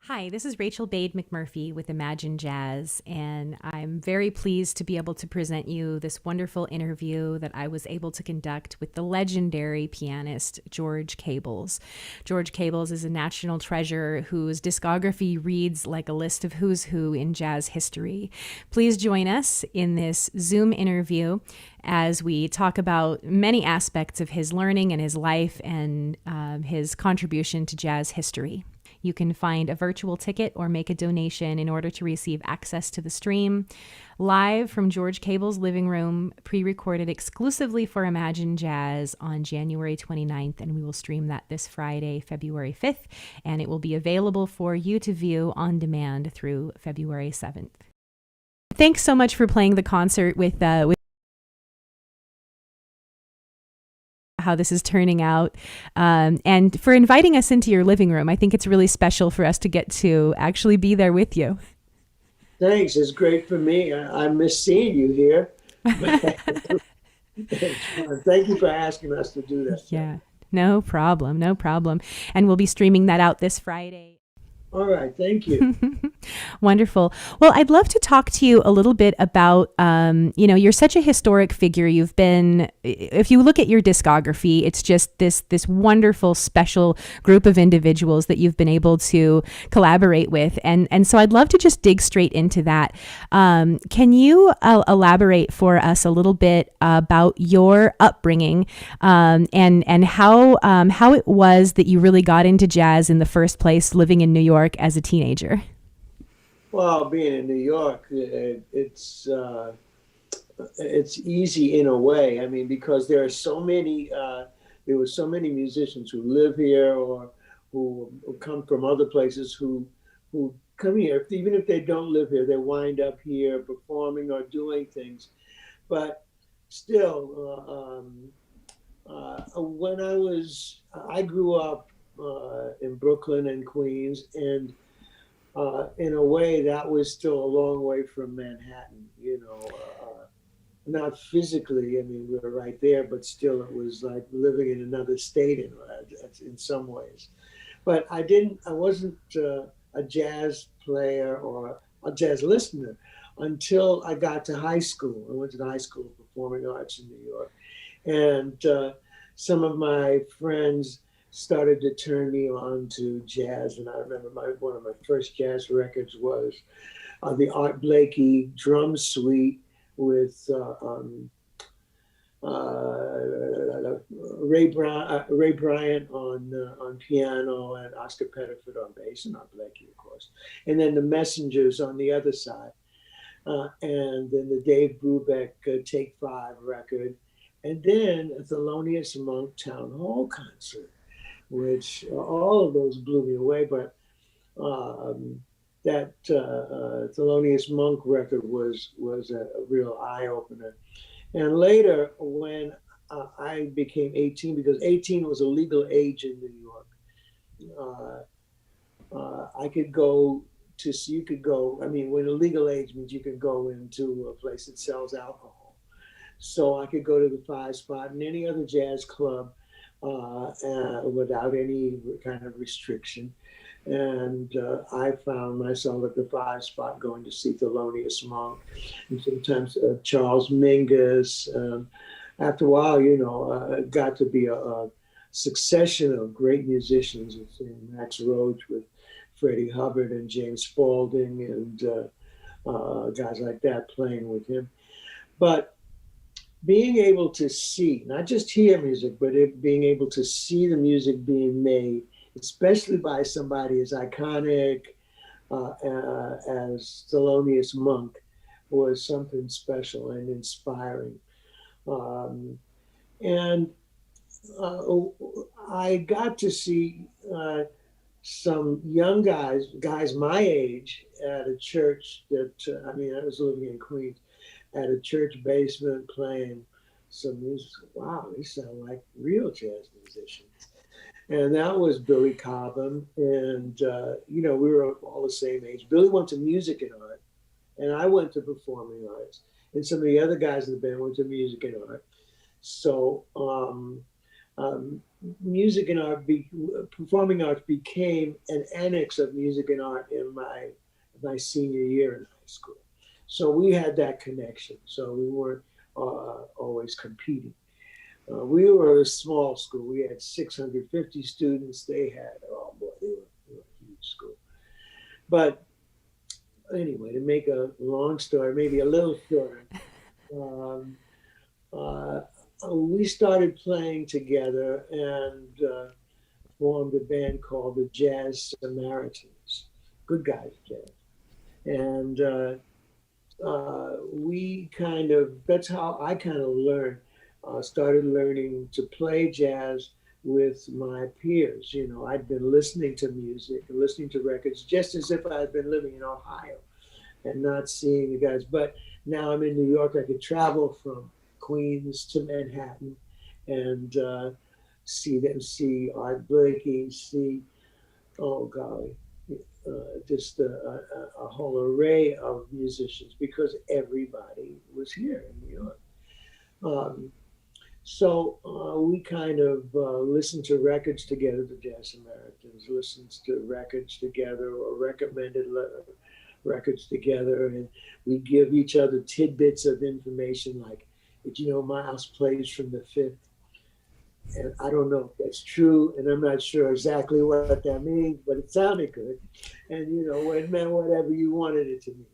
Hi, this is Rachel Bade McMurphy with Imagine Jazz, and I'm very pleased to be able to present you this wonderful interview that I was able to conduct with the legendary pianist George Cables. George Cables is a national treasure whose discography reads like a list of who's who in jazz history. Please join us in this Zoom interview as we talk about many aspects of his learning and his life and his contribution to jazz history. You can find a virtual ticket or make a donation in order to receive access to the stream live from George Cable's living room, pre-recorded exclusively for Imagine Jazz on January 29th, and we will stream that this Friday, February 5th, and it will be available for you to view on demand through February 7th. Thanks so much for playing the concert with how this is turning out, and for inviting us into your living room. I think it's really special for us to get to actually be there with you. Thanks. It's great for me. I miss seeing you here. Thank you for asking us to do that. Yeah, no problem, no problem. And we'll be streaming that out this Friday. All right. Thank you. Wonderful. Well, I'd love to talk to you a little bit about, you're such a historic figure. You've been, if you look at your discography, it's just this wonderful, special group of individuals that you've been able to collaborate with. And so I'd love to just dig straight into that. Can you elaborate for us a little bit about your upbringing and how it was that you really got into jazz in the first place, living in New York as a teenager? Well, being in New York, it's easy in a way. I mean, because there were so many musicians who live here or who come from other places who come here. Even if they don't live here, they wind up here performing or doing things. But still, I grew up in Brooklyn and Queens, and in a way, that was still a long way from Manhattan. Not physically. I mean, we were right there, but still, it was like living in another state in some ways. But I wasn't a jazz player or a jazz listener until I got to high school. I went to the High School of Performing Arts in New York, and some of my friends started to turn me on to jazz. And I remember one of my first jazz records was the Art Blakey drum suite with Ray Bryant on piano and Oscar Pettiford on bass and Art Blakey, of course. And then the Messengers on the other side. And then the Dave Brubeck Take Five record. And then a Thelonious Monk Town Hall concert, which all of those blew me away. But that Thelonious Monk record was a real eye opener. And later, when I became 18, because 18 was a legal age in New York, I could go to see. You could go. I mean, when a legal age means you can go into a place that sells alcohol. So I could go to the Five Spot and any other jazz club without any kind of restriction. And I found myself at the Five Spot going to see Thelonious Monk and sometimes Charles Mingus. After a while, it got to be a succession of great musicians, Max Roach with Freddie Hubbard and James Spaulding and guys like that playing with him. But being able to see, not just hear music, but being able to see the music being made, especially by somebody as iconic as Thelonious Monk, was something special and inspiring. And I got to see some young guys my age, at a church that, I was living in Queens, at a church basement playing some music. Wow, they sound like real jazz musicians. And that was Billy Cobham. And, we were all the same age. Billy went to music and art, and I went to performing arts. And some of the other guys in the band went to music and art. So um, music and art, performing arts became an annex of music and art in my senior year in high school. So we had that connection. So we weren't always competing. We were a small school. We had 650 students. They had, oh boy, they were a huge school. But anyway, to make a long story, maybe a little shorter, um, uh, we started playing together and formed a band called the Jazz Samaritans. Good guys, jazz. And we kind of, that's how I kind of learned, started learning to play jazz with my peers. You know, I'd been listening to music and listening to records just as if I had been living in Ohio and not seeing the guys. But now I'm in New York, I could travel from Queens to Manhattan and see them, see Art Blakey, see, oh golly, just a whole array of musicians because everybody was here in New York. Um, so we kind of listened to records together, the Jazz Samaritans, listened to records together or recommended records together. And we give each other tidbits of information like, did you know Miles plays from the fifth? And I don't know if that's true, and I'm not sure exactly what that means, but it sounded good. And, you know, it meant whatever you wanted it to mean.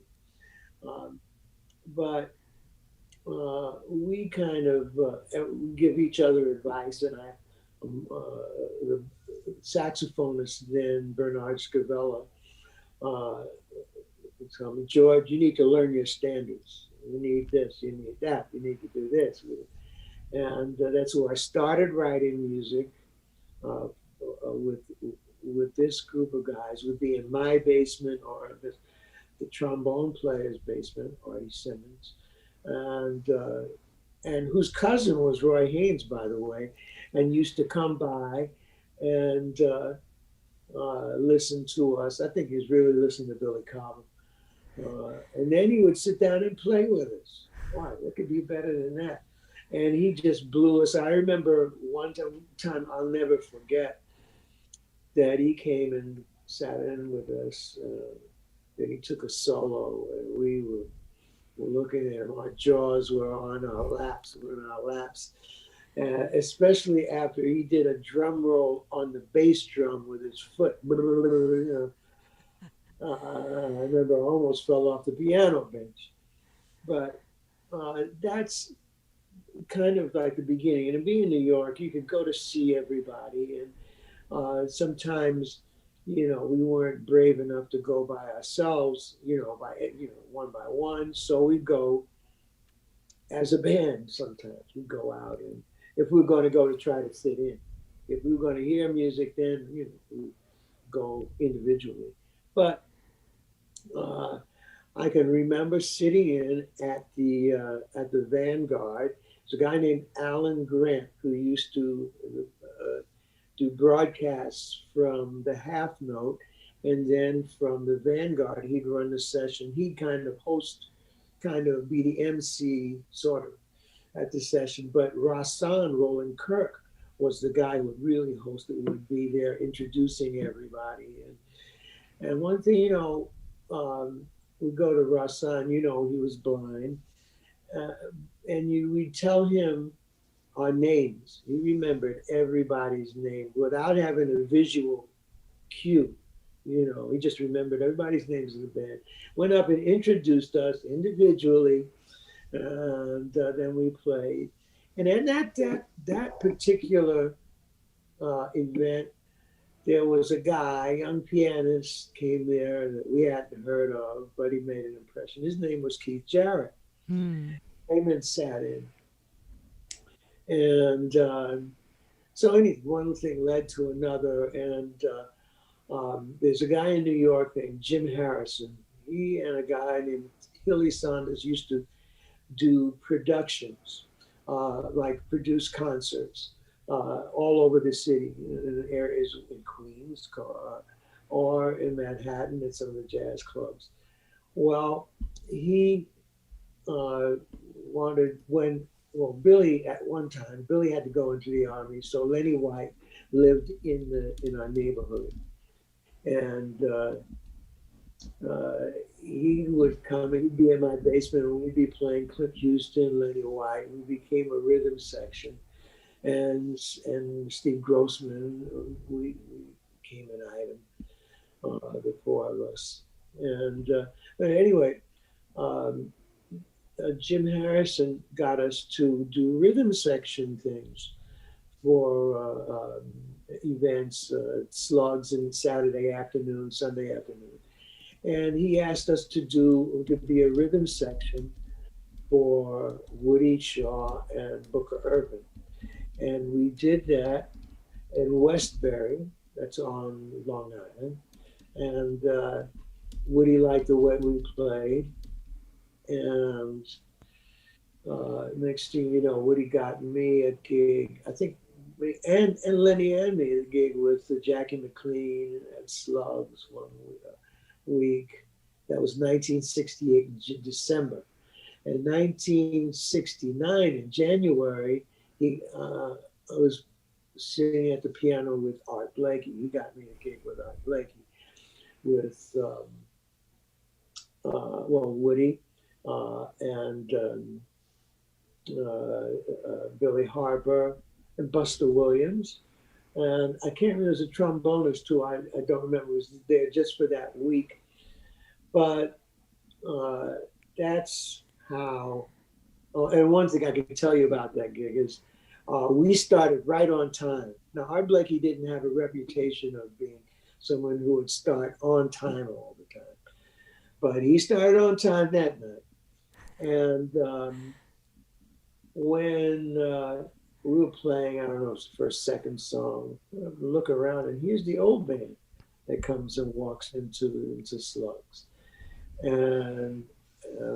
Um, but we kind of give each other advice, and the saxophonist then, Bernard Scavella, uh, told me, George, you need to learn your standards. You need this, you need that, you need to do this. And that's where I started writing music uh, with this group of guys, would be in my basement or the trombone player's basement, Artie Simmons, and whose cousin was Roy Haynes, by the way, and used to come by and listen to us. I think he was really listening to Billy Cobham. And then he would sit down and play with us. Wow, what could be better than that? And he just blew us. I remember one time I'll never forget that he came and sat in with us. That he took a solo, and we were looking at him. Our jaws were on our laps. We were in our laps. Especially after he did a drum roll on the bass drum with his foot. I remember I almost fell off the piano bench. But that's kind of like the beginning. And being in New York, you could go to see everybody. And sometimes, you know, we weren't brave enough to go by ourselves, one by one. So we go as a band sometimes. We go out, and if we're going to go to try to fit in. If we were going to hear music, then, you know, we go individually. But I can remember sitting in at the Vanguard. There's a guy named Alan Grant who used to do broadcasts from the Half Note, and then from the Vanguard, he'd run the session. He'd kind of host, kind of be the MC sort of at the session. But Rahsaan Roland Kirk was the guy who would really host it, would be there introducing everybody. And one thing, you know, we go to Rahsaan, you know, he was blind. Uh, and we tell him our names. He remembered everybody's name without having a visual cue. You know, he just remembered everybody's names in the band. Went up and introduced us individually, and then we played. And then that particular event, there was a guy, young pianist, came there that we hadn't heard of, but he made an impression. His name was Keith Jarrett. Mm. Came and sat in. And so anyway, one thing led to another. And there's a guy in New York named Jim Harrison. He and a guy named Hilly Saunders used to do productions, like produce concerts all over the city, in areas in Queens or in Manhattan at some of the jazz clubs. Well, he wanted, when well, Billy at one time, Billy had to go into the army, so Lenny White lived in our neighborhood, and uh, he would come and he'd be in my basement, and we'd be playing Clint Houston, Lenny White. We became a rhythm section, and Steve Grossman. We became an item, the four of us, and but anyway. Um, Jim Harrison got us to do rhythm section things for events, slugs and Saturday afternoon, Sunday afternoon. And he asked us to be a rhythm section for Woody Shaw and Booker Urban. And we did that in Westbury, that's on Long Island. And Woody liked the way we played. And next thing you know, Woody got me a gig. I think and Lenny and me a gig with Jackie McLean at Slugs one week. That was 1968 in December. In 1969 in January, I was sitting at the piano with Art Blakey. He got me a gig with Art Blakey with Woody and Billy Harper and Buster Williams. And I can't remember, there's a trombonist too. I don't remember, was there just for that week. But uh, that's how, oh, and one thing I can tell you about that gig is we started right on time. Now, Art Blakey didn't have a reputation of being someone who would start on time all the time, but he started on time that night. And when we were playing, I don't know, it was the first, second song, I look around and here's the old band that comes and walks into Slugs. And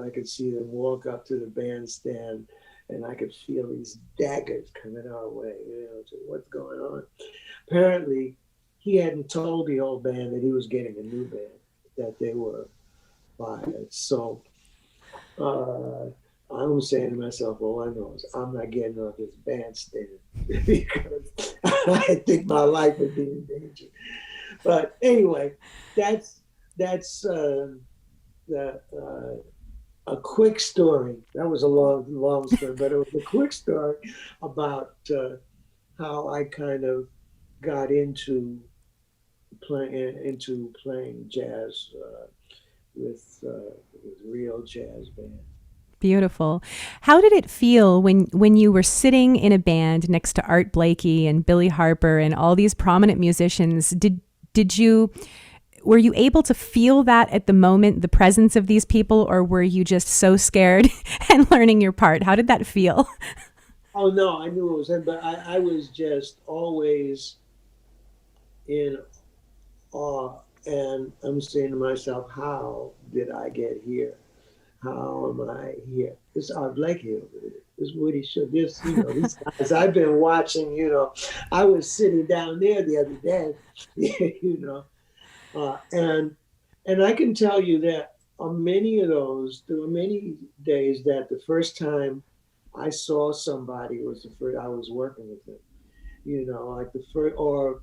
I could see them walk up to the bandstand, and I could feel these daggers coming our way, to what's going on. Apparently, he hadn't told the old band that he was getting a new band, that they were fired. So I was saying to myself, all I know is I'm not getting off this bandstand because I think my life would be in danger. But anyway, that's the a quick story. That was a long story, but it was a quick story about how I kind of got into playing jazz with real jazz band. Beautiful. How did it feel when you were sitting in a band next to Art Blakey and Billy Harper and all these prominent musicians? Did you were you able to feel that at the moment, the presence of these people, or were you just so scared and learning your part? How did that feel? Oh no, I knew it was him, but I was just always in awe, and I'm saying to myself, how did I get here? How am I here? It's Art Blakey over there. This Woody Show. These guys I've been watching, I was sitting down there the other day, you know, and I can tell you that on many of those, there were many days that the first time I saw somebody was the first I was working with them, like the first, or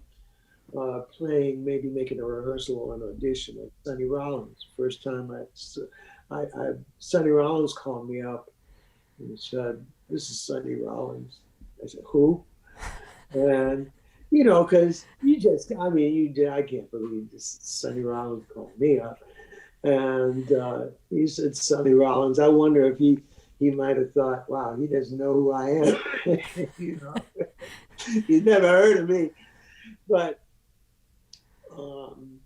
playing, maybe making a rehearsal or an audition at Sonny Rollins. First time Sonny Rollins called me up and said, "This is Sonny Rollins." I said, "Who?" And because I can't believe this. Sonny Rollins called me up, and he said, "Sonny Rollins." I wonder if he might have thought, "Wow, he doesn't know who I am." He's never heard of me, but um,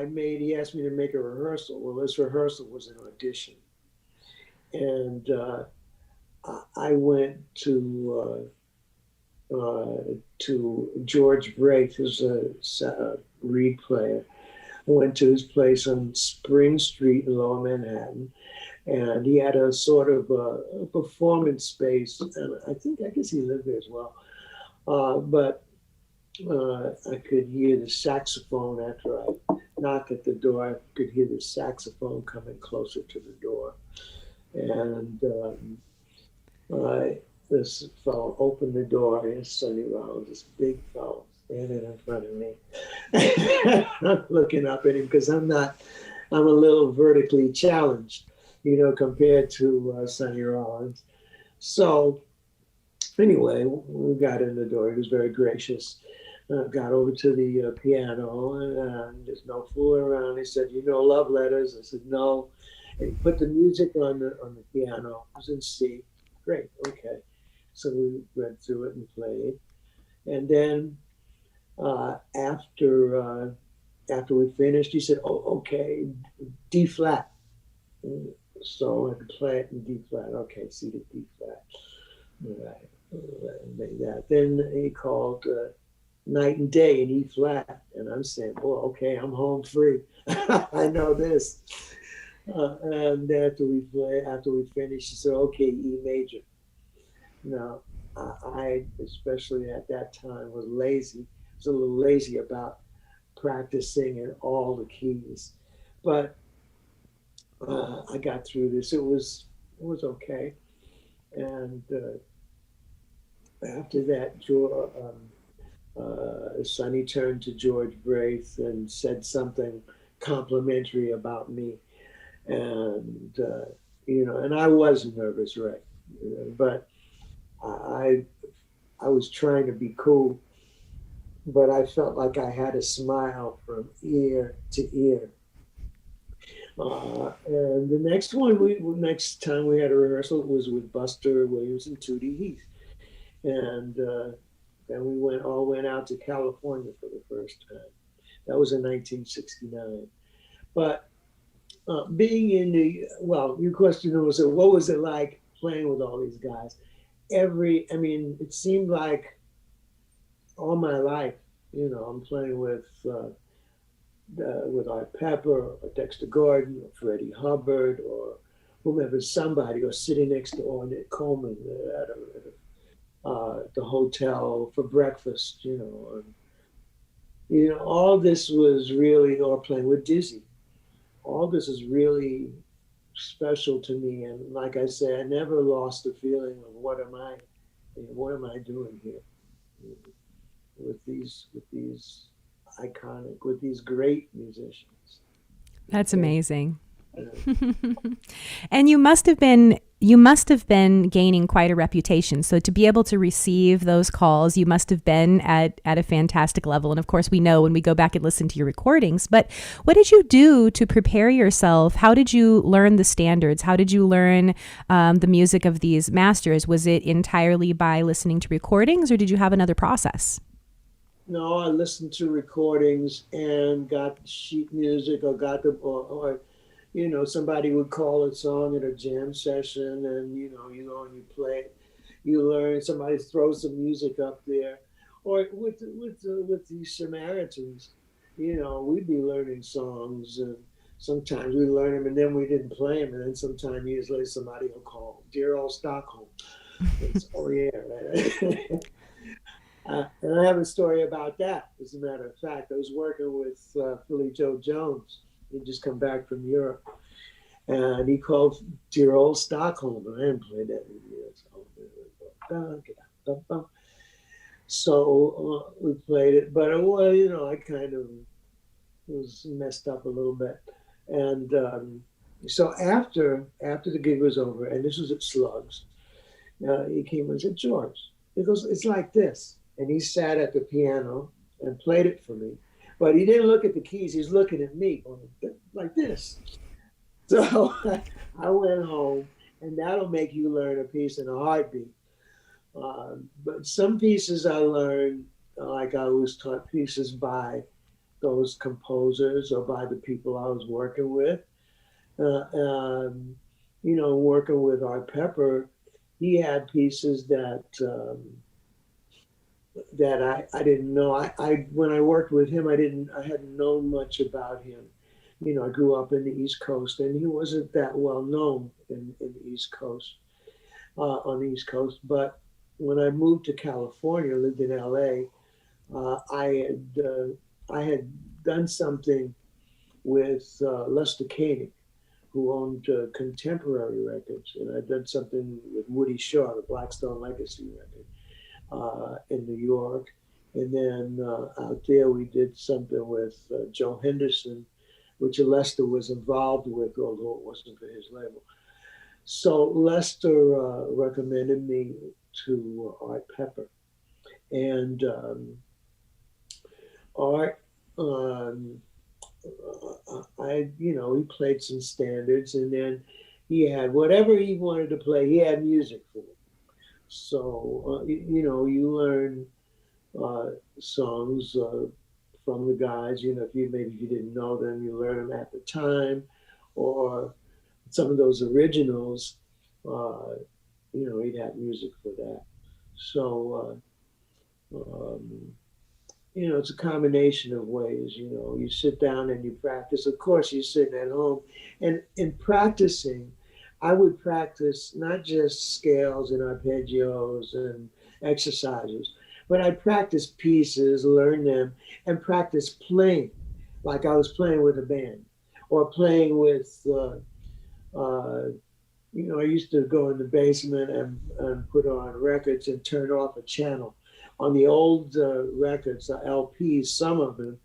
he asked me to make a rehearsal. Well, this rehearsal was an audition, and I went to George Brake, who's a reed player. I went to his place on Spring Street in Lower Manhattan, and he had a sort of a performance space, and I guess he lived there as well. But I could hear the saxophone after I knocked at the door. I could hear the saxophone coming closer to the door, and Uh, this fellow opened the door, and Sonny Rollins, this big fellow standing in front of me. I'm looking up at him because I'm a little vertically challenged, compared to Sonny Rollins. So anyway, we got in the door. He was very gracious. Got over to the piano, and there's no fooling around. He said, love letters? I said, no. And he put the music on the piano. It was in C. Great, okay. So we read through it and played. And then after we finished, he said, "Oh, okay, D flat." So I could play it in D flat. Okay, C to D flat. All right, made that. Then he called Night and Day in E flat, and I'm saying, "Well, okay, I'm home free. I know this." And after we finished, he said, "Okay, E major." Now, I especially at that time was lazy. I was a little lazy about practicing in all the keys, but I got through this. It was okay, and after that, Sonny turned to George Braith and said something complimentary about me, and and I was nervous, right? But I I was trying to be cool, but I felt like I had a smile from ear to ear. And the next time we had a rehearsal was with Buster Williams and Tootie Heath, and then we went out to California for the first time. That was in 1969. But being in your question was, what was it like playing with all these guys? It seemed like all my life, I'm playing with Art Pepper or Dexter Gordon or Freddie Hubbard or whomever, somebody, or sitting next to Ornette Coleman at the hotel for breakfast, all this was really, or playing with Dizzy. All this is really special to me. And like I say, I never lost the feeling of what am I doing here with these great musicians. That's Okay. amazing. And you must have been gaining quite a reputation. So to be able to receive those calls, you must have been at a fantastic level. And of course, we know when we go back and listen to your recordings. But what did you do to prepare yourself? How did you learn the standards? How did you learn the music of these masters? Was it entirely by listening to recordings, or did you have another process? No, I listened to recordings and got sheet music, or or somebody would call a song at a jam session, and you go and you play it. You learn. Somebody throws some music up there, or with these Samaritans, we'd be learning songs, and sometimes we learn them and then we didn't play them, and then sometime years later somebody will call "Dear Old Stockholm." It's, oh yeah, right. And I have a story about that. As a matter of fact, I was working with Philly Joe Jones. He'd just come back from Europe, and he called "Dear Old Stockholm," and I hadn't played that in years. So we played it, but I kind of was messed up a little bit, and so after the gig was over, and this was at Slugs, he came and said, "George," he goes, "it's like this," and he sat at the piano and played it for me, but he didn't look at the keys. He's looking at me, going like this. So I went home, and that'll make you learn a piece in a heartbeat. But some pieces I learned, like I was taught pieces by those composers or by the people I was working with. Uh, um, Working with Art Pepper, he had pieces that I didn't know. I when I worked with him, I hadn't known much about him. I grew up in the East Coast, and he wasn't that well known in the East Coast, on the East Coast. But when I moved to California, lived in LA, I had done something with Lester Koenig, who owned Contemporary Records, and I'd done something with Woody Shaw, the Blackstone Legacy record, in New York. And then out there, we did something with Joe Henderson, which Lester was involved with, although it wasn't for his label. So Lester recommended me to Art Pepper. And Art, he played some standards, and then he had whatever he wanted to play, he had music for. So, you learn songs from the guys, if you didn't know them, you learn them at the time, or some of those originals, he'd have music for that. So, it's a combination of ways, you sit down and you practice. Of course, you're sitting at home. And in practicing, I would practice not just scales and arpeggios and exercises, but I practice pieces, learn them, and practice playing, like I was playing with a band, or playing with, I used to go in the basement and put on records and turn off a channel. On the old records, the LPs, some of them,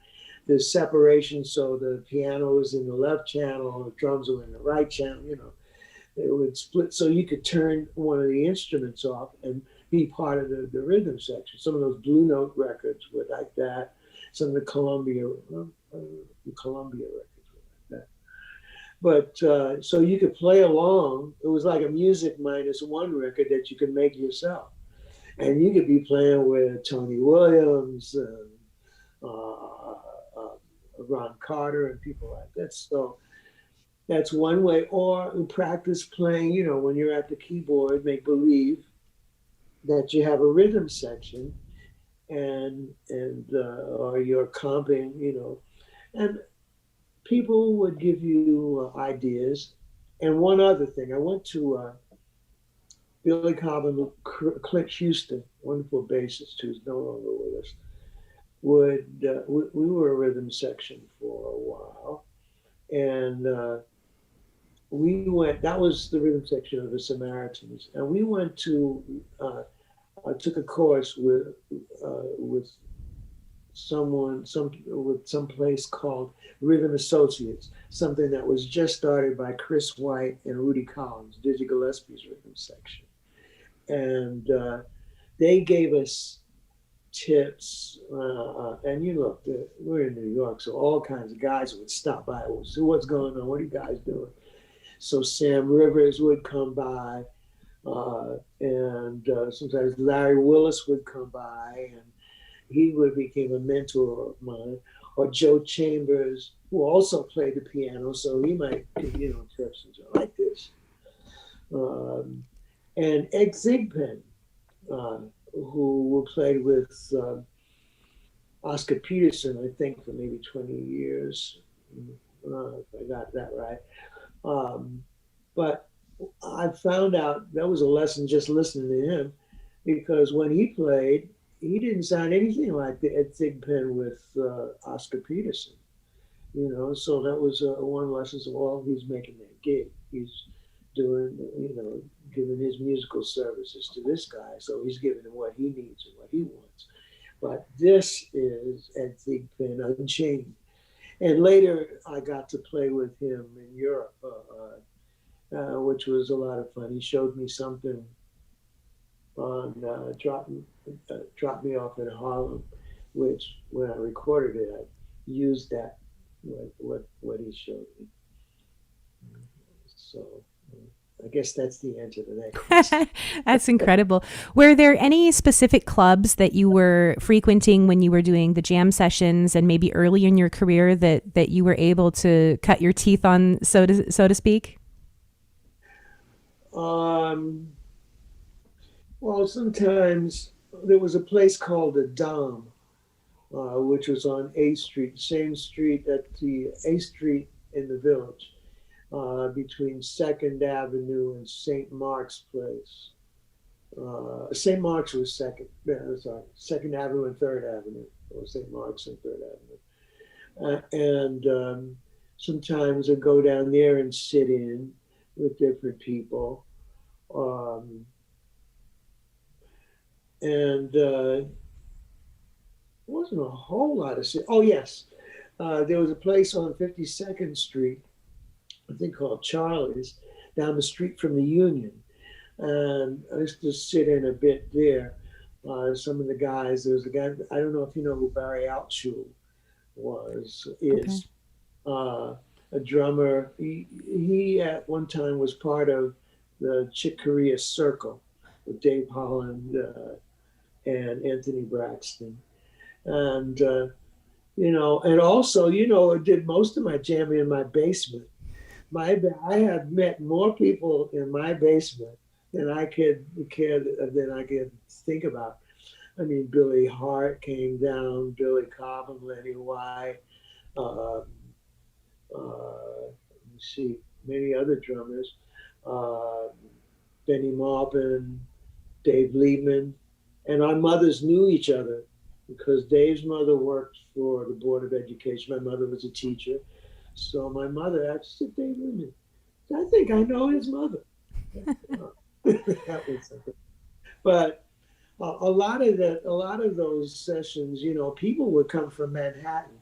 there's separation, so the piano was in the left channel, the drums were in the right channel, It would split, so you could turn one of the instruments off and be part of the rhythm section. Some of those Blue Note records were like that. Some of the Columbia records were like that. But so you could play along. It was like a Music Minus One record that you could make yourself. And you could be playing with Tony Williams, Ron Carter, and people like that. So that's one way. Or practice playing, when you're at the keyboard, make believe that you have a rhythm section, and or you're comping, and people would give you ideas. And one other thing, I went to Billy Cobham, Clint Houston, wonderful bassist who's no longer with us, we were a rhythm section for a while. And that was the rhythm section of the Samaritans. And we went to, I took a course with some place called Rhythm Associates, something that was just started by Chris White and Rudy Collins, Dizzy Gillespie's rhythm section. And they gave us tips, and we're in New York, so all kinds of guys would stop by. So what's going on? What are you guys doing? So Sam Rivers would come by, and sometimes Larry Willis would come by, and he became a mentor of mine. Or Joe Chambers, who also played the piano, so he might give tips and stuff like this. And Ed Thigpen, who played with Oscar Peterson, I think, for maybe 20 years. If I got that right. But I found out that was a lesson just listening to him, because when he played, he didn't sound anything like the Ed Thigpen with Oscar Peterson. So that was one lesson. So, well, he's making that gig. He's doing, giving his musical services to this guy. So he's giving him what he needs and what he wants. But this is Ed Thigpen Unchained. And later I got to play with him in Europe, which was a lot of fun. He showed me something on Drop Me Off in Harlem, which when I recorded it, I used that, what he showed me. So I guess that's the answer to that question. That's incredible. Were there any specific clubs that you were frequenting when you were doing the jam sessions, and maybe early in your career that you were able to cut your teeth on, so to speak? Well, sometimes there was a place called the Dom, which was on A Street, same street at the A Street in the Village. Between 2nd Avenue and St. Mark's Place. St. Mark's was 2nd Avenue and 3rd Avenue, or St. Mark's and 3rd Avenue. sometimes I'd go down there and sit in with different people. Um, and wasn't a whole lot of oh yes, there was a place on 52nd Street, I think called Charlie's, down the street from the Union, and I used to sit in a bit there. Some of the guys, there was a guy, I don't know if you know who Barry Altschul Okay. is a drummer. He at one time was part of the Chick Corea Circle with Dave Holland and Anthony Braxton. And and also, I did most of my jamming in my basement. I have met more people in my basement than I could think about. I mean, Billy Hart came down, Billy Cobb and Lenny White. Uh, let me see, many other drummers. Uh, Benny Maupin, Dave Liebman, and our mothers knew each other because Dave's mother worked for the Board of Education. My mother was a teacher. So my mother actually said, Dave Liebman, I think I know his mother. That was something. But a lot of those sessions, people would come from Manhattan,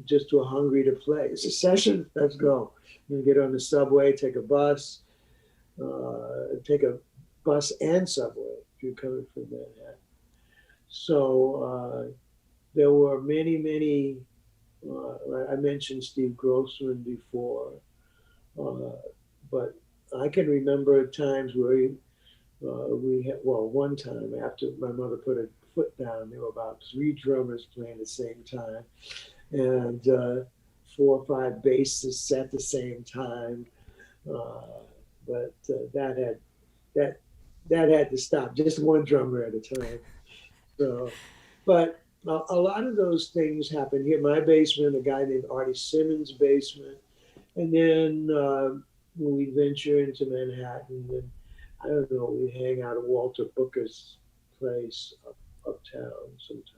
just to a hungry to play. It's a session. Let's go. You get on the subway, take a bus and subway if you're coming from Manhattan. So there were many. I mentioned Steve Grossman before, uh, but I can remember times where we had, well, one time after my mother put a foot down, there were about three drummers playing at the same time, and four or five bassists at the same time. Uh, but that that had to stop. Just one drummer at a time. So, but a lot of those things happen here. My basement, a guy named Artie Simmons' basement, and then when we venture into Manhattan, and I don't know, we hang out at Walter Booker's place uptown sometimes.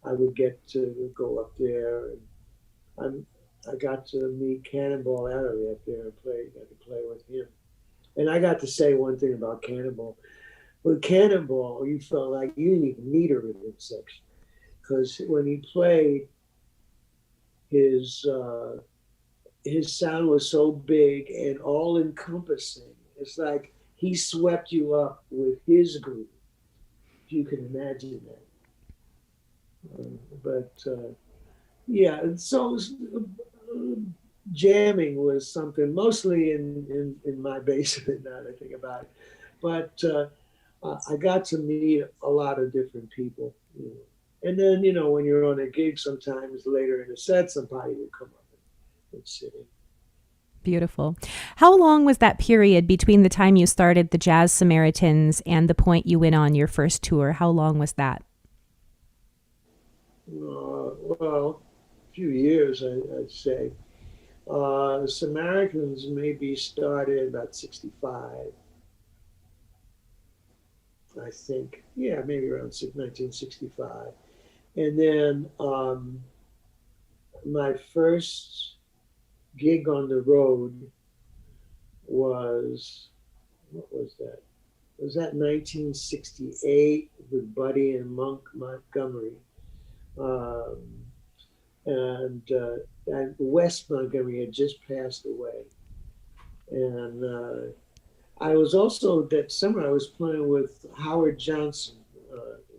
I would get to go up there, and I'm I got to meet Cannonball Adderley up there and got to play with him. And I got to say one thing about Cannonball. With Cannonball, you felt like you didn't even need a rhythm section because when he played, his uh, his sound was so big and all encompassing. It's like he swept you up with his groove. If you can imagine that. But yeah, and so jamming was something mostly in my basement. Now that I think about it, but I got to meet a lot of different people. And then when you're on a gig, sometimes later in the set, somebody would come up and sit in. Beautiful. How long was that period between the time you started the Jazz Samaritans and the point you went on your first tour? How long was that? Well, a few years, I'd say. Samaritans maybe started about 65, I think. Yeah, maybe around 1965. And then my first gig on the road was, what was that? Was that 1968 with Buddy and Monk Montgomery? Um, and Wes Montgomery had just passed away. And I was also, that summer, I was playing with Howard Johnson,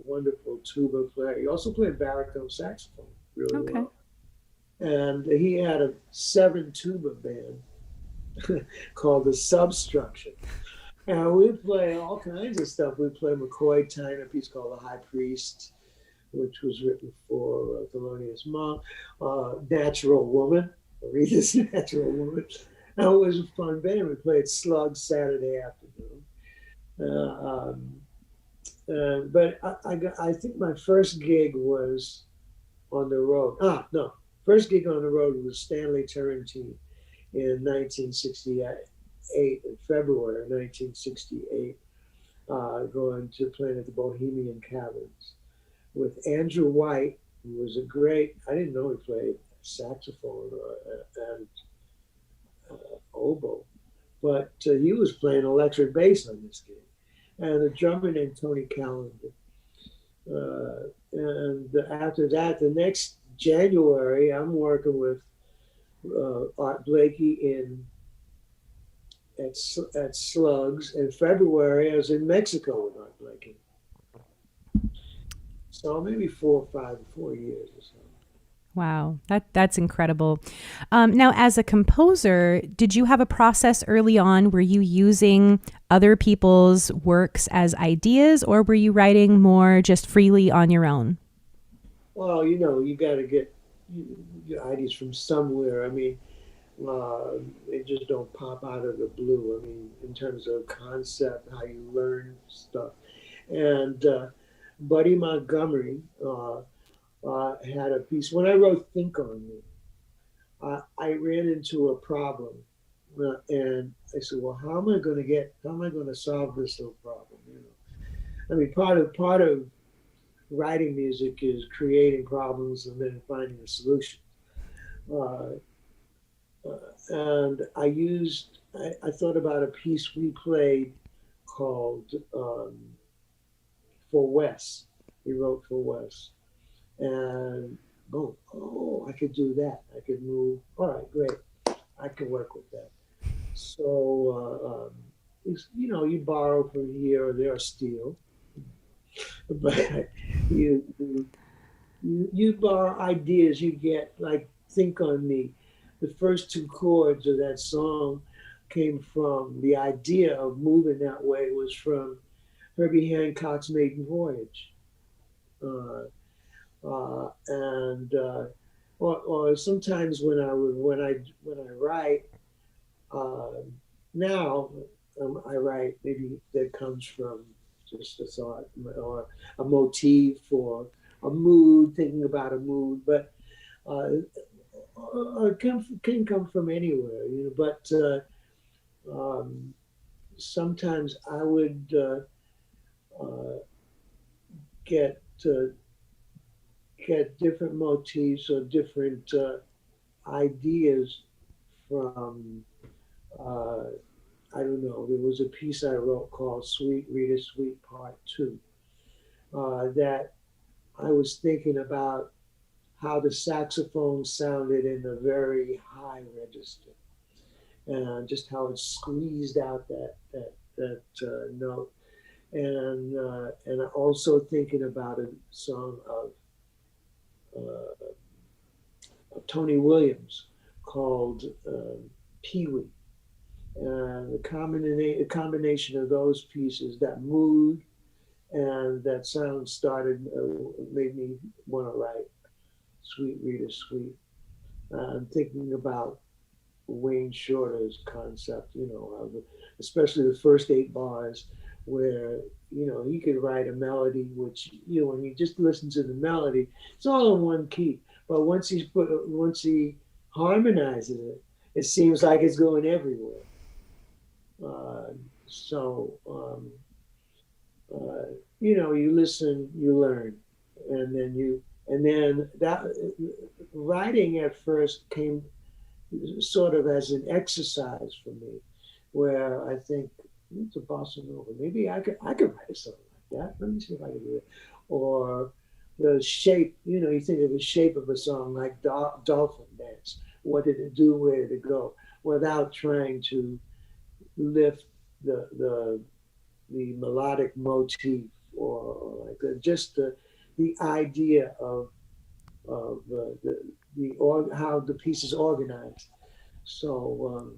wonderful tuba player. He also played baritone saxophone really Okay. well. And he had a seven tuba band called the Substruction. And we play all kinds of stuff. We play McCoy Tyner, a piece called The High Priest, which was written for Thelonious Monk, Natural Woman, Aretha's Natural Woman. And it was a fun band. We played Slug Saturday afternoon. Uh, um, but I think my first gig was on the road. No. First gig on the road was Stanley Turrentine in 1968, in February 1968, going to play at the Bohemian Caverns with Andrew White, who was a great, I didn't know he played saxophone and oboe, but he was playing electric bass on this gig. And a drummer named Tony Callender. And after that, the next January, I'm working with Art Blakey at Slugs. In February, I was in Mexico with Art Blakey. So maybe 4 years or so. Wow, that's incredible. Now, as a composer, did you have a process early on? Were you using other people's works as ideas, or were you writing more just freely on your own? Well, you got to get your ideas from somewhere. I mean, they just don't pop out of the blue. I mean, in terms of concept, how you learn stuff. And Buddy Montgomery had a piece. When I wrote "Think on Me," I ran into a problem, and I said, "Well, how am I going to solve this little problem?" I mean, part of writing music is creating problems and then finding a solution. Uh, and I thought about a piece we played called For Wes. We wrote for Wes. And boom, I could do that. I could move. All right, great. I can work with that. So, you borrow from here or there or steal, but you borrow ideas. You get like "Think on Me." The first two chords of that song came from the idea of moving that way was from Herbie Hancock's Maiden Voyage. And or sometimes when I write now I write maybe that comes from just a thought or a motif or a mood, thinking about a mood, but it can come from anywhere, but sometimes I would get different motifs or different ideas from I don't know. There was a piece I wrote called "Sweet Rita Sweet Part 2" that I was thinking about how the saxophone sounded in a very high register, and just how it squeezed out that note, and also thinking about a song of Tony Williams called Pee Wee. And the combination of those pieces, that mood and that sound made me want to write "Sweet Rita Sweet." I'm thinking about Wayne Shorter's concept, especially the first 8 bars, where he could write a melody which when you just listen to the melody, it's all in one key. But once he harmonizes it, it seems like it's going everywhere. You listen, you learn, and then that writing at first came sort of as an exercise for me, where I think it's a bossa nova. Maybe I could write a song like that. Let me see if I can do it. Or the shape, you think of the shape of a song like Dolphin Dance. What did it do? Where did it go? Without trying to lift the melodic motif or like just the idea of how the piece is organized. So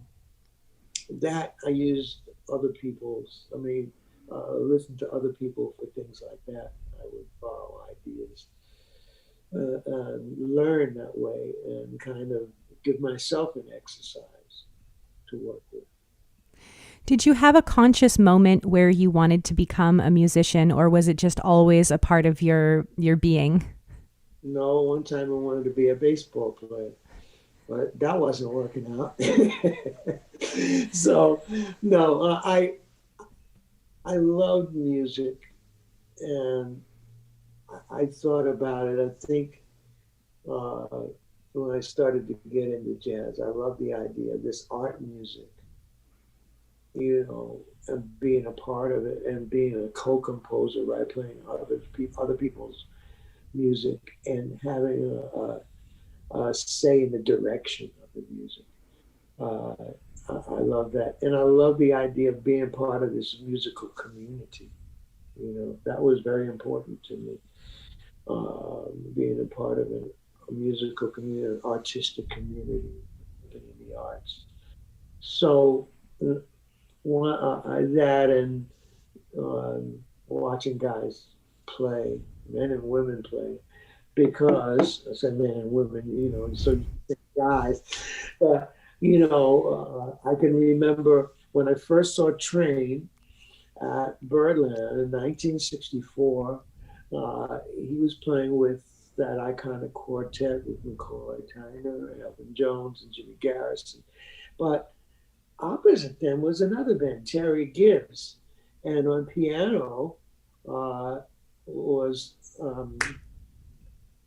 that I used other people's. I mean, listen to other people for things like that. I would borrow ideas, and learn that way, and kind of give myself an exercise to work with. Did you have a conscious moment where you wanted to become a musician, or was it just always a part of your being? No, one time I wanted to be a baseball player, but that wasn't working out. So, no, I loved music, and I thought about it. I think, for when I started to get into jazz. I love the idea of this art music, and being a part of it and being a co-composer, right, playing other people's music and having a say in the direction of the music. Uh, I love that, and I love the idea of being part of this musical community. That was very important to me. Being a part of a musical community, an artistic community in the arts. So that and watching guys play, men and women play, because I said men and women, so you say guys. But, I can remember when I first saw Train at Birdland in 1964. He was playing with that iconic quartet with McCoy Tyner, Elvin Jones, and Jimmy Garrison. But opposite them was another band, Terry Gibbs, and on piano was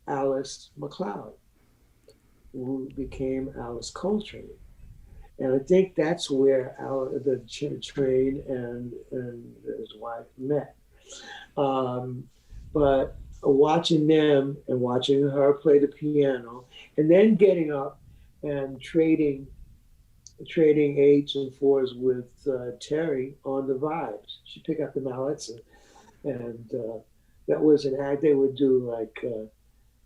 Alice McLeod, who became Alice Coltrane. And I think that's where the Train and his wife met. But watching them and watching her play the piano, and then getting up and trading eights and fours with Terry on the vibes. She'd pick up the mallets, and that was an act they would do,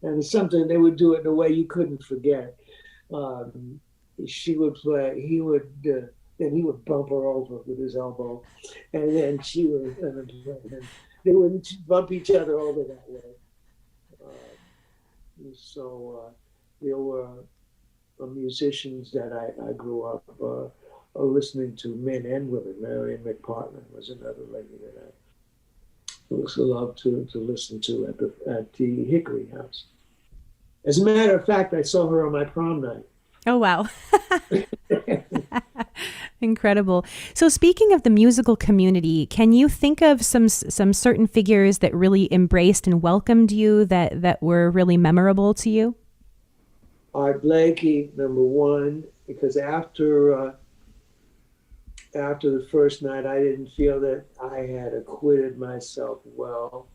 and it's something they would do it in a way you couldn't forget. Um, she would play, then he would bump her over with his elbow, and then she would play, and they would bump each other over that way. So there were musicians that I grew up listening to, men and women. Marion McPartland was another lady that I also loved to listen to at the Hickory House. As a matter of fact, I saw her on my prom night. Oh, wow. Incredible. So speaking of the musical community, can you think of some certain figures that really embraced and welcomed you that were really memorable to you? Art Blakey, number one, because after the first night, I didn't feel that I had acquitted myself well,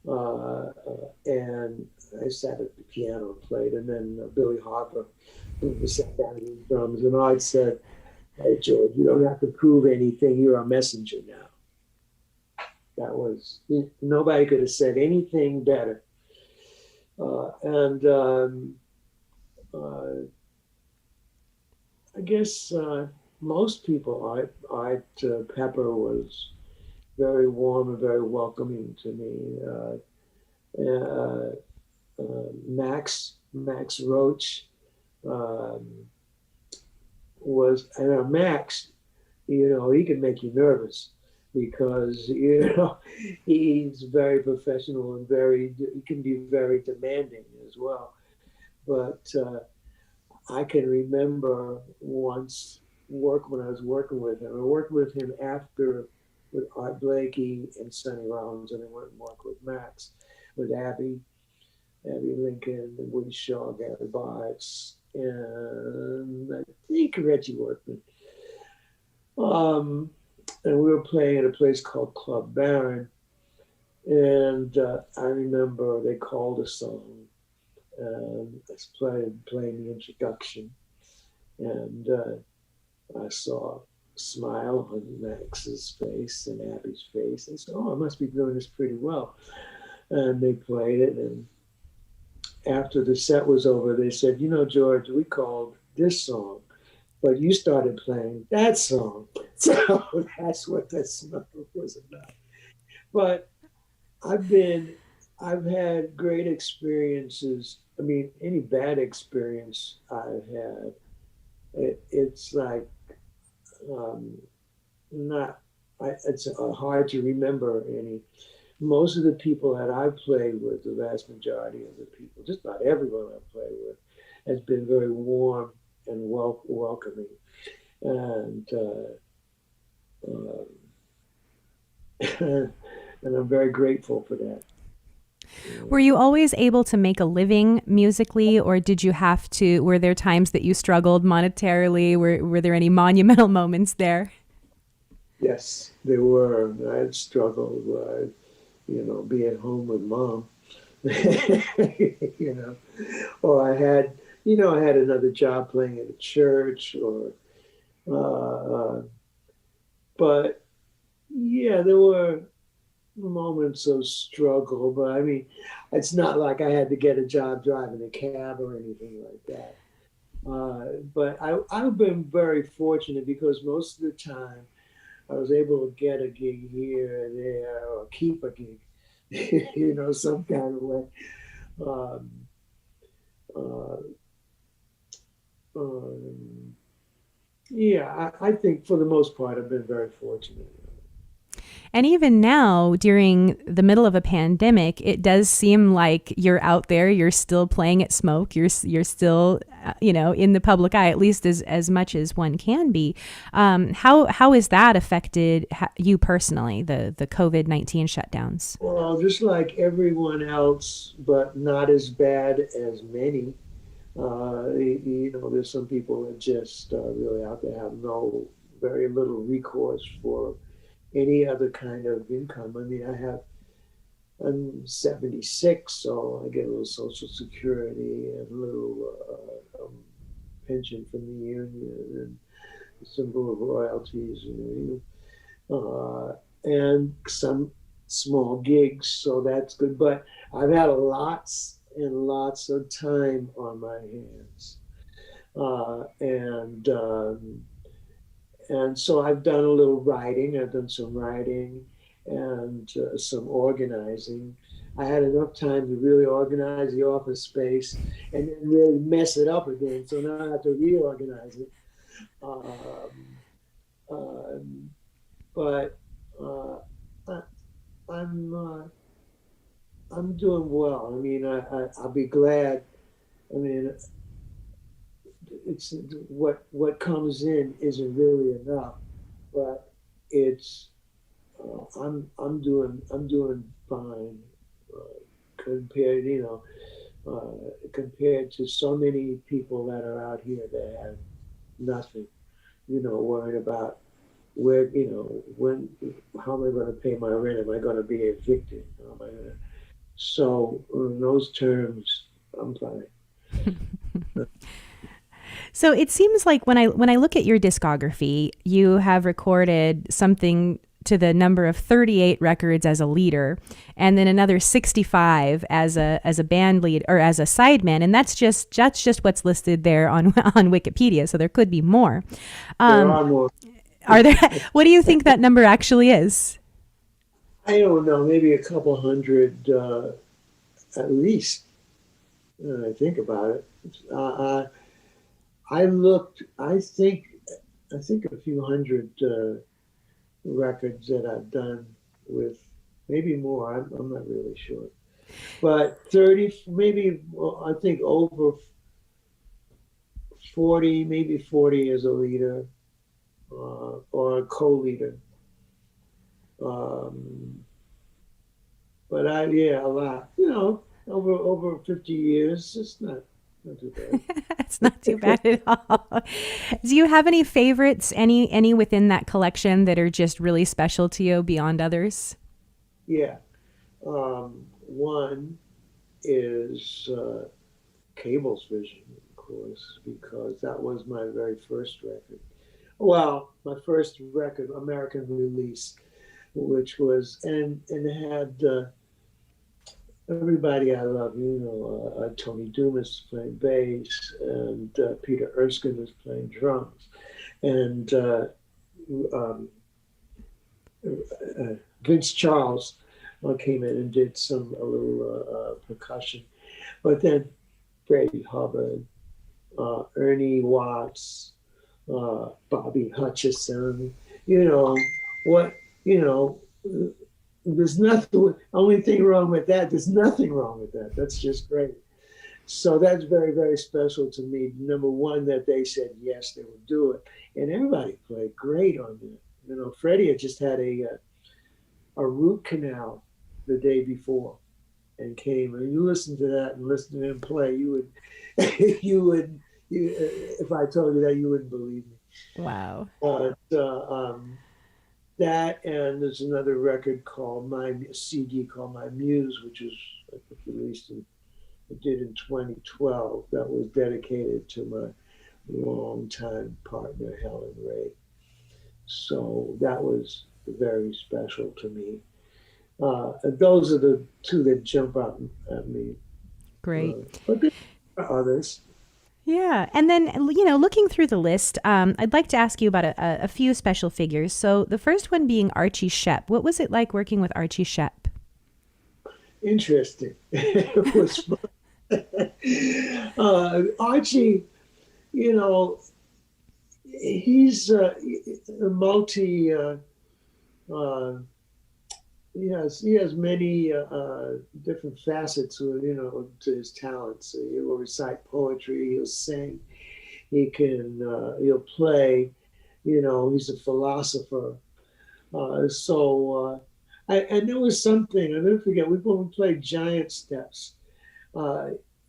and I sat at the piano and played, and then Billy Harper sat down at his drums, and Art said, "Hey George, you don't have to prove anything. You're a messenger now." Nobody could have said anything better, and. I guess most people, Art Pepper was very warm and very welcoming to me. Max Roach Max, he can make you nervous because, he's very professional and he can be very demanding as well. But I can remember once when I was working with him. I worked with him with Art Blakey and Sonny Rollins, and I went and worked with Max, with Abby Lincoln, and Woody Shaw, Gary Bartz, and I think Reggie Workman. And we were playing at a place called Club Baron, and I remember they called a song. I started playing the introduction, and I saw a smile on Max's face and Abby's face. And said, "Oh, I must be doing this pretty well." And they played it, and after the set was over, they said, "George, we called this song, but you started playing that song." So that's what that smile was about. But I've had great experiences. I mean, any bad experience I've had, it's like not. It's hard to remember any. Most of the people that I've played with, the vast majority of the people, just about everyone I've played with, has been very warm and welcoming, and and I'm very grateful for that. Were you always able to make a living musically, or did you have to? Were there times that you struggled monetarily? Were there any monumental moments there? Yes, there were. I had struggled, be at home with mom, you know, or I had another job playing at a church, or, uh, but yeah, there were moments of struggle. But I mean, it's not like I had to get a job driving a cab or anything like that. But I've been very fortunate because most of the time I was able to get a gig here and there or keep a gig, some kind of way. Um, uh, um, yeah, I think for the most part I've been very fortunate. And even now, during the middle of a pandemic, it does seem like you're out there. You're still playing at Smoke. You're still, in the public eye, at least as much as one can be. How has that affected you personally? The COVID-19 shutdowns. Well, just like everyone else, but not as bad as many. There's some people that just really out there have very little recourse for any other kind of income. I mean, I'm 76, so I get a little Social Security and a little pension from the union and some little royalties, and some small gigs. So that's good. But I've had lots and lots of time on my hands, and so I've done a little writing. I've done some writing and some organizing. I had enough time to really organize the office space and then really mess it up again. So now I have to reorganize it. Um, um, but I, I'm doing well. I mean, I'll be glad. I mean, it's what comes in isn't really enough, but it's I'm doing fine compared compared to so many people that are out here that have nothing, worried about when how am I going to pay my rent? Am I going to be evicted? How am I going to? So in those terms, I'm fine. So it seems like when I look at your discography, you have recorded something to the number of 38 records as a leader, and then another 65 as a band lead or as a sideman, and that's just what's listed there on on Wikipedia. So there could be more. There are more. Are there? What do you think that number actually is? I don't know, maybe a couple hundred at least. When I think about it. I looked. I think a few hundred records that I've done with maybe more. I'm not really sure, but 30, maybe well, I think over 40, maybe 40 as a leader or a co-leader. Um, but yeah, a lot. Over 50 years, it's not too bad. It's not too bad at all. Do you have any favorites? Any within that collection that are just really special to you beyond others? Yeah. One is Cable's Vision, of course, because that was my very first record. Well, my first record, American release, which was and it had everybody I love. Tony Dumas playing bass, and Peter Erskine was playing drums, and um, Vince Charles came in and did a little percussion, but then Freddie Hubbard, Ernie Watts, Bobby Hutcherson. You know what? You know, there's nothing. Only thing wrong with that. There's nothing wrong with that. That's just great. So that's very, very special to me. Number one, that they said yes, they would do it, and everybody played great on that. Freddie had just had a root canal the day before, and came, and you listen to that and listen to him play, you would, if I told you that, you wouldn't believe me. Wow. But that, and there's another record called CD called My Muse, which was I think released in it did in 2012. That was dedicated to my longtime partner Helen Ray. So that was very special to me. Those are the two that jump out at me. Great. But there are others. Yeah. And then, looking through the list, I'd like to ask you about a few special figures. So the first one being Archie Shepp. What was it like working with Archie Shepp? Interesting. It was fun. Archie, you know, he's a multi. He has many different facets, to his talents. He'll recite poetry. He'll sing. He'll play. He's a philosopher. And there was something I never forget. When we played Giant Steps.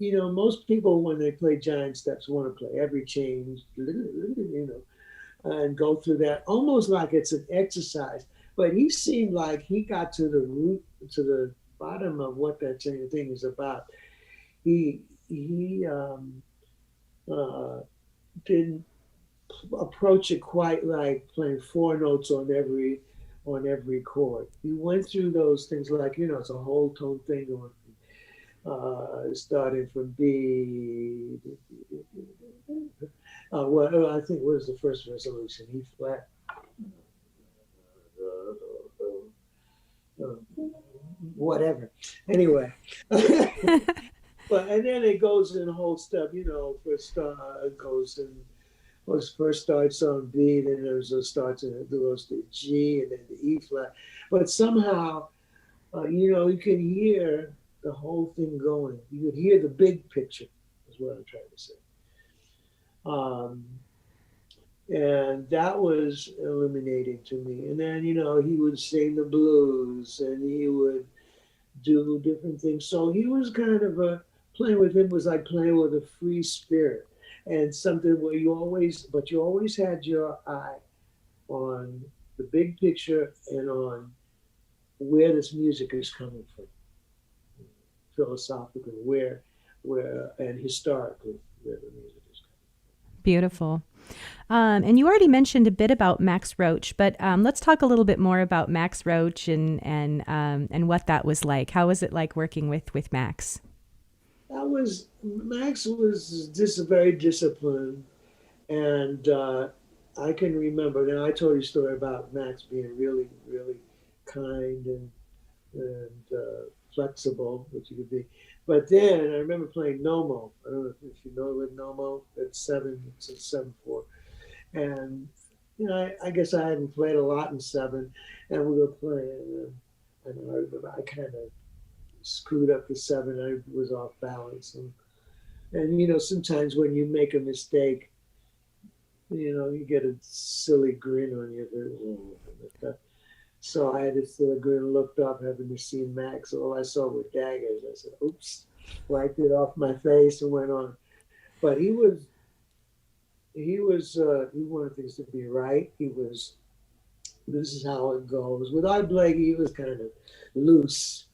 Most people when they play Giant Steps want to play every change, and go through that almost like it's an exercise. But he seemed like he got to the root, to the bottom of what that thing is about. He didn't approach it quite like playing four notes on every chord. He went through those things like it's a whole tone thing going. Starting from B. I think what was the first resolution? E flat. Whatever. Anyway, and then it goes in a whole step. First it goes in. First starts on B, then it goes to G, and then the E flat. But somehow, you can hear the whole thing going. You could hear the big picture, is what I'm trying to say. And that was illuminating to me. And then, he would sing the blues and he would do different things. So he was kind of playing with him was like playing with a free spirit and something where you always had your eye on the big picture and on where this music is coming from. Philosophically, where and historically, where the music is coming. Beautiful. And you already mentioned a bit about Max Roach, but let's talk a little bit more about Max Roach and what that was like. How was it like working with Max? Max was just very disciplined, and I can remember. Now I told you a story about Max being really, really kind and flexible, which you could be. But then I remember playing Nomo. I don't know if you know with Nomo. It's a 7/4, and I guess I hadn't played a lot in 7, and we were playing. And I remember I kind of screwed up the 7. I was off balance, and sometimes when you make a mistake, you get a silly grin on your. So I had this little grin, looked up, having to see Max. All I saw were daggers. I said, oops, wiped it off my face and went on. But he wanted things to be right. This is how it goes. With Art Blakey, he was kind of loose,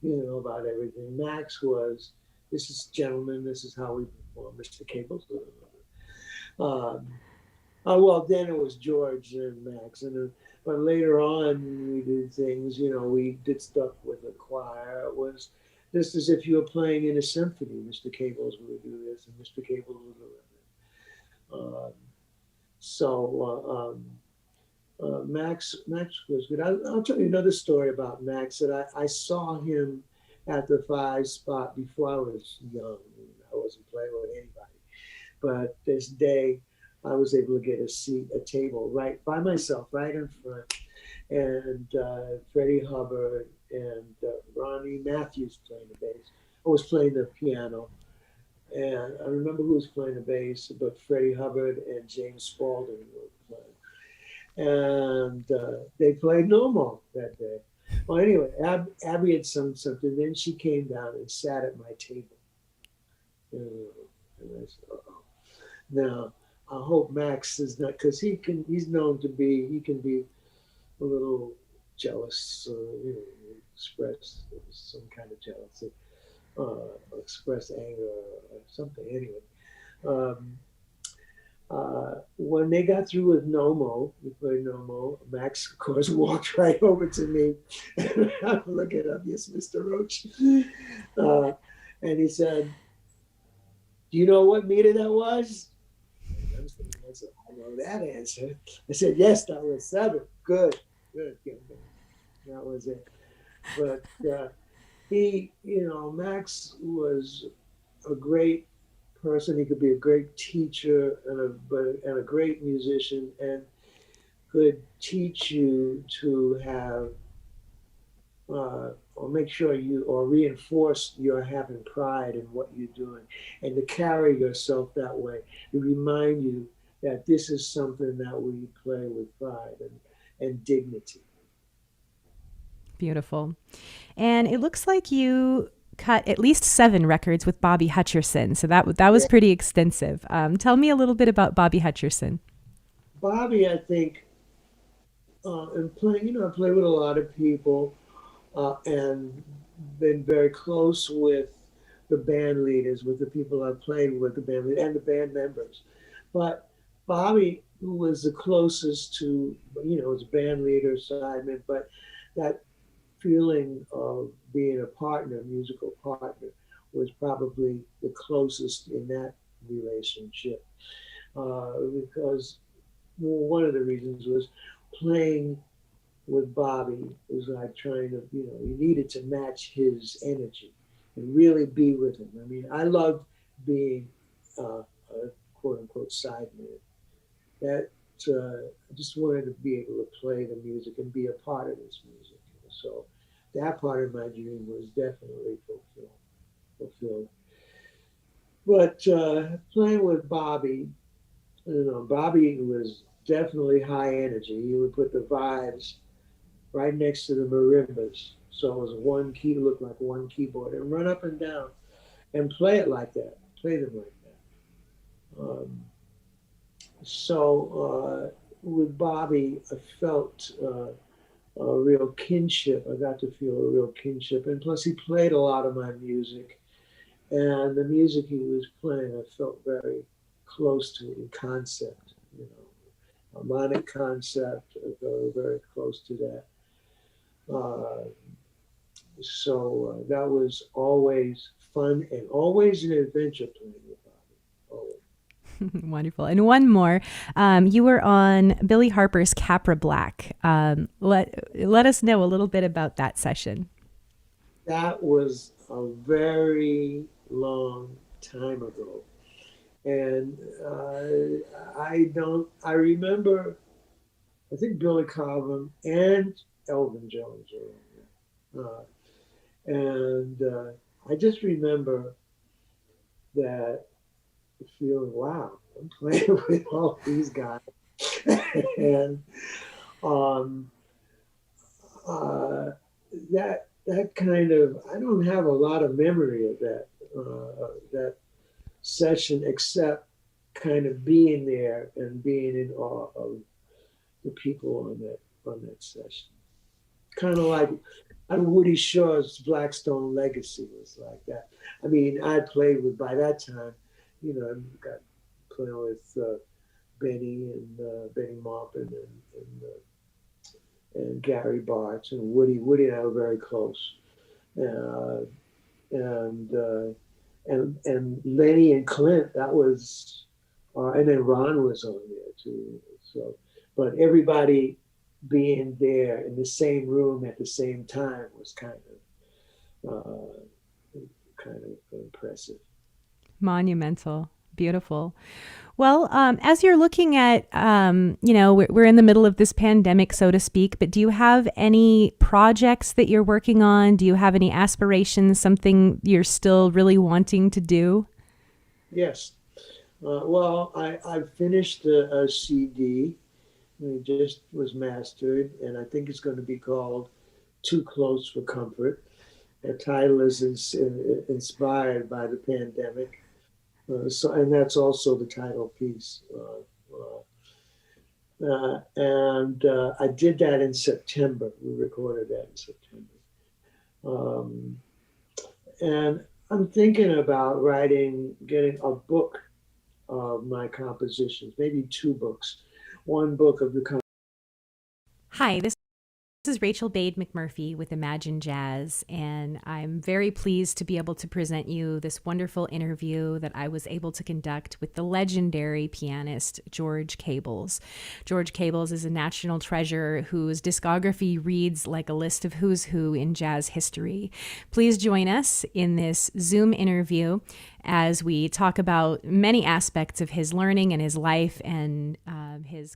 about everything. Max was, this is gentlemen, this is how we perform, Mr. Cables. Well, then it was George and Max, but later on we did things. We did stuff with the choir. It was just as if you were playing in a symphony. Mr. Cables would do this, and Mr. Cables would do that. Max was good. I'll tell you another story about Max that I saw him at the 5 spot before I was young. I wasn't playing with anybody, but this day. I was able to get a table right by myself, right in front, and Freddie Hubbard and Ronnie Matthews playing the bass. I was playing the piano, and I remember who was playing the bass, but Freddie Hubbard and James Spaulding were playing. And they played No More that day. Well, anyway, Abby had sung something. Then she came down and sat at my table. And I said, oh. Now, I hope Max is not, because he's known to be, he can be a little jealous, express some kind of jealousy, express anger or something. Anyway, um, when they got through with Nomo, we played Nomo. Max, of course, walked right over to me. I'm looking up, yes, Mr. Roach. Uh, and he said, "Do you know what meter that was?" I was thinking, I know that answer. I said, "Yes, that was 7. Good, good. Yeah, that was it." But Max was a great person. He could be a great teacher and a great musician, and could teach you to have or make sure you or reinforce your having pride in what you're doing and to carry yourself that way, to remind you that this is something that we play with pride and dignity. Beautiful. And it looks like you cut at least 7 records with Bobby Hutcherson. So that was Yeah. pretty extensive. Tell me a little bit about Bobby Hutcherson. Bobby, I think, and playing, I play with a lot of people and been very close with the band leaders, with the people I've played with, the band leaders and the band members. But Bobby was the closest to, as band leader, sideman, but that feeling of being a partner, musical partner, was probably the closest in that relationship. Because one of the reasons was playing with Bobby was like trying to, you needed to match his energy and really be with him. I mean, I loved being a quote unquote sideman. That I just wanted to be able to play the music and be a part of this music. So that part of my dream was definitely fulfilled. But playing with Bobby, Bobby was definitely high energy. He would put the vibes right next to the marimbas. So it was one key, looked like one keyboard, and run up and down and play it like that, play them like that. With Bobby, I felt a real kinship. I got to feel a real kinship. And plus, he played a lot of my music. And the music he was playing, I felt very close to in concept, harmonic concept, very, very close to that. Uh, that was always fun and always an adventure playing with Bobby. Always. Wonderful. And one more. You were on Billy Harper's Capra Black. Let us know a little bit about that session. That was a very long time ago. And I remember, I think Billy Cobham and Elvin Jones were on there. I just remember that feeling, wow, I'm playing with all these guys. and um, uh, that kind of, I don't have a lot of memory of that session, except kind of being there and being in awe of the people on that session. Kind of like Woody Shaw's Blackstone Legacy was like that. I mean, I played with by that time, I got playing with Benny and Benny Maupin and Gary Bartz and Woody. Woody and I were very close, uh, and Lenny and Clint. That was, and then Ron was on there too. So, but everybody being there in the same room at the same time was kind of impressive. Monumental. Beautiful. Well, as you're looking at, we're in the middle of this pandemic, so to speak, but do you have any projects that you're working on? Do you have any aspirations, something you're still really wanting to do? Yes. Well, I finished a CD. It just was mastered, and I think it's going to be called Too Close for Comfort. The title is inspired by the pandemic. And that's also the title piece. I did that in September. We recorded that in September. And I'm thinking about getting a book of my compositions, maybe 2 books. One book of the Hi, this is Rachel Bade McMurphy with Imagine Jazz, and I'm very pleased to be able to present you this wonderful interview that I was able to conduct with the legendary pianist George Cables. George Cables is a national treasure whose discography reads like a list of who's who in jazz history. Please join us in this Zoom interview as we talk about many aspects of his learning and his life and his